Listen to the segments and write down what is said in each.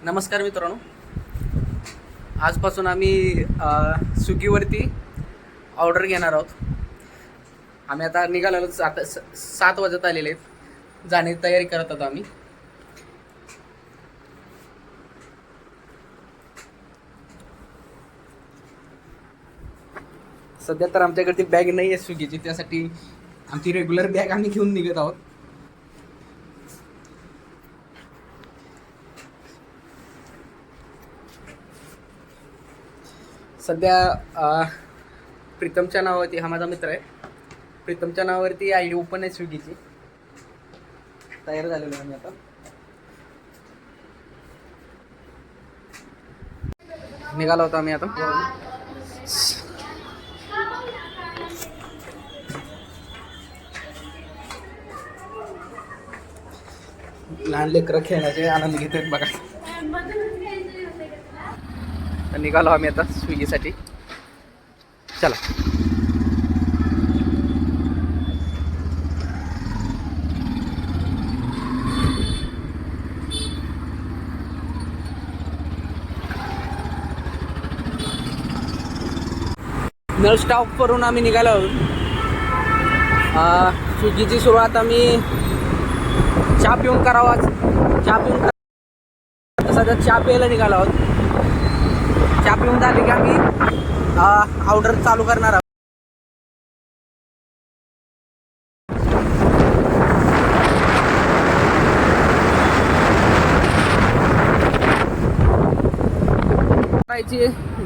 नमस्कार मित्रांनो, आजपासून आम्ही स्विगीवरती ऑर्डर घेणार आहोत. आम्ही आता निघालेलो 7 वाजत आलेले आहेत. जाण्याची तयारी करत आहोत आम्ही. सध्या तर आमच्याकडे ती बॅग नाही आहे स्विगीची, त्यासाठी आमची रेग्युलर बॅग आम्ही घेऊन निघत आहोत. सध्या प्रीतमच्या नावावरती, हा माझा मित्र आहे, प्रीतमच्या नावावरती आय डी ओपन आहे स्विगीची. तयार झालेलो आहे आम्ही आता. निघालो होतो आम्ही आता. लहान लेकरं खेळण्याचे आनंद घेत आहेत बघा. निघालो आम्ही आता स्विगीसाठी. चला. नळ स्टॉप करून आम्ही निघालो आहोत. स्विगीची सुरुवात आम्ही चहा पिऊन करावा. सध्या चहा प्यायला निघालो आहोत. चहा पिऊन झाली की आम्ही ऑर्डर चालू करणार आहोत.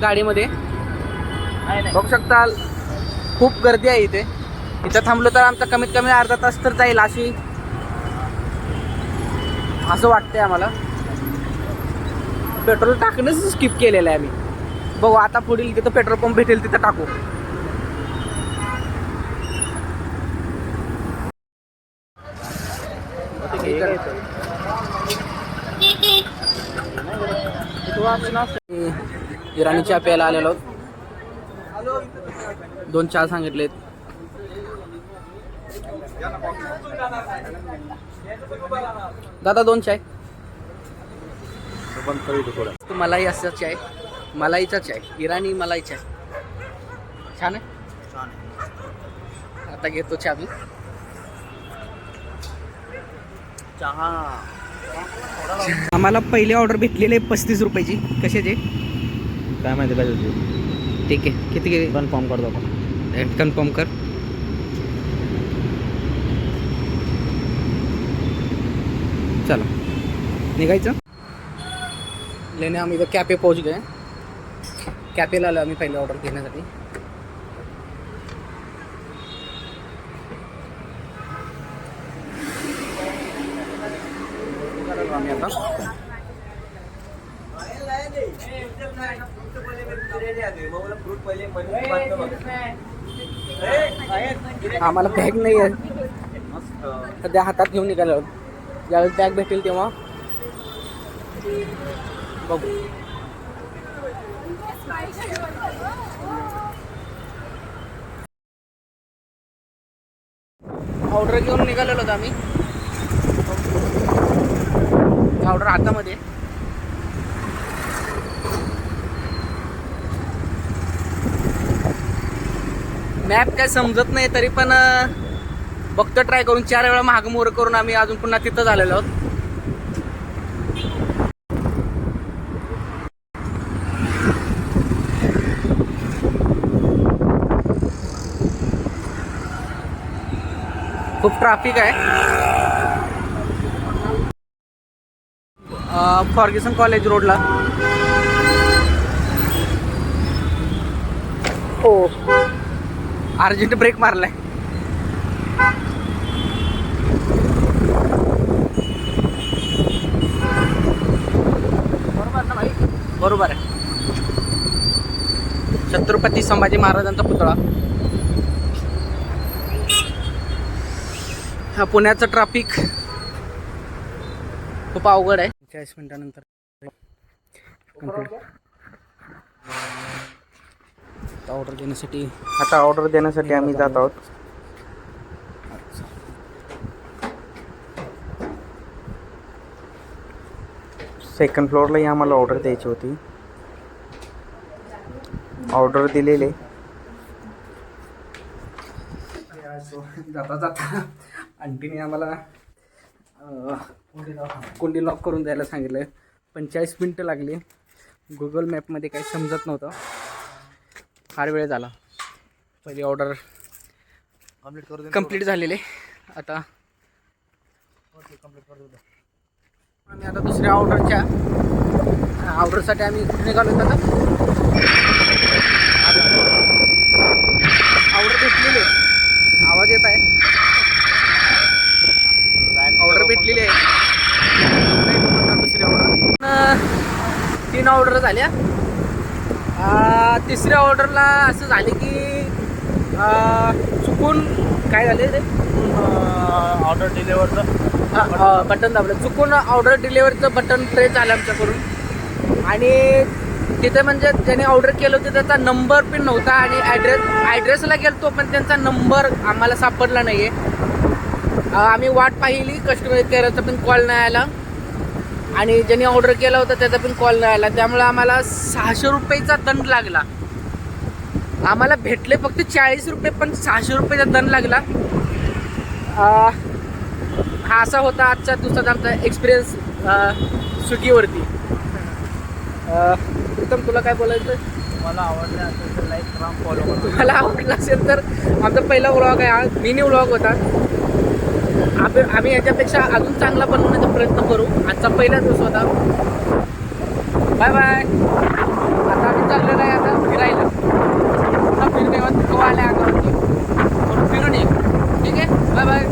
गाडीमध्ये बघू शकता खूप गर्दी आहे इथे. इथं थांबलो तर आमचा कमीत कमी अर्धा तास तर जाईल असं वाटतंय आम्हाला. पेट्रोल टाकणंच स्किप केलेलं आहे आम्ही. बघू आता पुढील जिथं पेट्रोल पंप भेटेल तिथं टाकू. इराणी चहा प्यायला आलेलो. 2 चहा सांगितलेत. दादा 2 चाय. मलाई असा चाय, मलाईचा चाय, इराणी मलाई चाय. छान आहे. आता घेतो चहा मी. चहा आम्हाला पहिली ऑर्डर भेटलेली आहे 35 रुपयाची. कशाची काय माहिती काय होती. ठीक आहे. किती कन्फर्म करतो आपण. कन्फर्म कर. चला निघायचं. लेने हम इधर कैफे पहुंच गए. कैफेला आलो आम्ही पहिले ऑर्डर घेण्यासाठी. आम्ही आता आम्हाला बॅग नाही आहे सध्या, हातात घेऊन निघालो. ज्यावेळेस बॅग भेटेल तेव्हा बघू. ऑर्डर घेऊन निघालेलो होतो आम्ही. ऑर्डर हातामध्ये. मॅप काय समजत नाही तरी पण बघतो ट्राय करून. 4 वेळा महाग मोर करून आम्ही अजून पुन्हा तिथं झालेलो आहोत. खूप ट्रॅफिक आहे. फॉर्ग्युसन कॉलेज रोडला. हो, अर्जंट ब्रेक मारलाय. बरोबर ना भाई? बरोबर आहे. छत्रपती संभाजी महाराजांचा पुतळा. हा पुण्याचं ट्रॅफिक खूप अवघड आहे. 40 मिनिटानंतर आता ऑर्डर देण्यासाठी आम्ही जात आहोत. सेकंड फ्लोअरलाही आम्हाला ऑर्डर द्यायची होती. ऑर्डर दिलेले. जाता जाता आंटीने आम्हाला कुंडी लॉक करून द्यायला सांगितलं. 45 मिनटं लागली. गुगल मॅपमध्ये काही समजत नव्हतं. फार वेळ झाला. पहिली ऑर्डर कंप्लीट झालेले. आता आम्ही आता दुसऱ्या ऑर्डरसाठी आम्ही कुठे निघालो आता. ऑर्डर भेटलेली आहे. आवाज येत आहे. ऑर्डर भेटलेली आहे. दुसरी ऑर्डर 3 ऑर्डर झाल्या. तिसऱ्या ऑर्डरला असं झाले की चुकून काय झाले ते ऑर्डर डिलिव्हरचं बटन दाबलं. चुकून ऑर्डर डिलिव्हरचं बटन प्रेस झालं आमच्याकडून. आणि तिथे म्हणजे ज्याने ऑर्डर केलं होतं त्याचा नंबर पण नव्हता. आणि ॲड्रेसला गेलो तो पण त्यांचा नंबर आम्हाला सापडला नाही आहे. आम्ही वाट पाहिली. कस्टमर केअरचा पण कॉल नाही आला. आणि ज्यांनी ऑर्डर केला होता त्याचा पण कॉल नाही आला. त्यामुळे आम्हाला 600 रुपयेचा दंड लागला. आम्हाला भेटले फक्त 40 रुपये पण 600 रुपयेचा दंड लागला. हा असा होता आजच्या दिवसाचा आमचा एक्सपिरियन्स स्विगीवरती. उत्तम तुला काय बोलायचं? मला आवडलं असेल तर लाईक करा, फॉलो करा. तुम्हाला आवडला असेल तर आमचा पहिला व्लॉग आहे. हा मिनी व्लॉग होता. आम्ही याच्यापेक्षा अजून चांगला बनवण्याचा प्रयत्न करू. आजचा पहिला दिवस होता. Bye bye. आता आम्ही चाललेलो आहे आता फिरायला. फिरणे आल्या अंगावरती फिरून ये. ठीक आहे. Bye bye.